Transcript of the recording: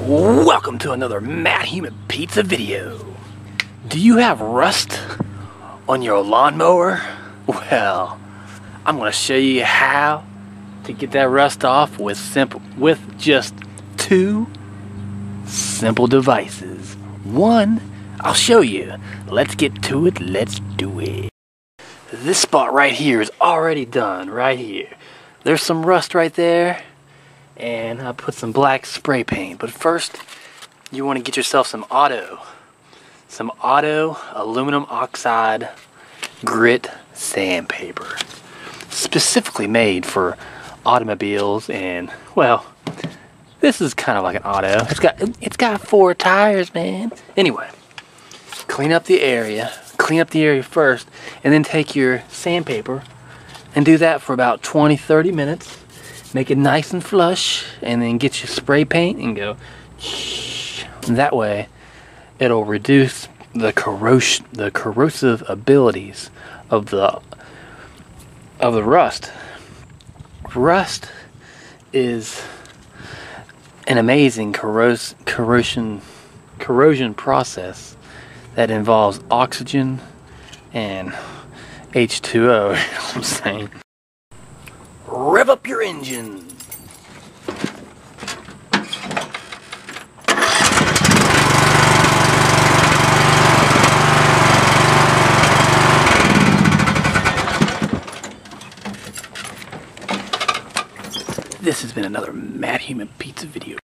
Welcome to another Matthumanpizza video. Do you have rust on your lawnmower? Well, I'm going to show you how to get that rust off with just two simple devices. One, I'll show you. Let's get to it. Let's do it. This spot right here is already done. Right here. There's some rust right there. And I put some black spray paint. But first, you want to get yourself some auto aluminum oxide grit sandpaper, specifically made for automobiles. And well, this is kind of like an auto. It's got 4 tires, man. Anyway, clean up the area first, and then take your sandpaper and do that for about 20-30 minutes. Make it nice and flush, and then get your spray paint and go. And that way, it'll reduce the corrosive abilities of the rust. Rust is an amazing corrosion process that involves oxygen and H2O. You know what I'm saying? Rev up your engine. This has been another Matthumanpizza video.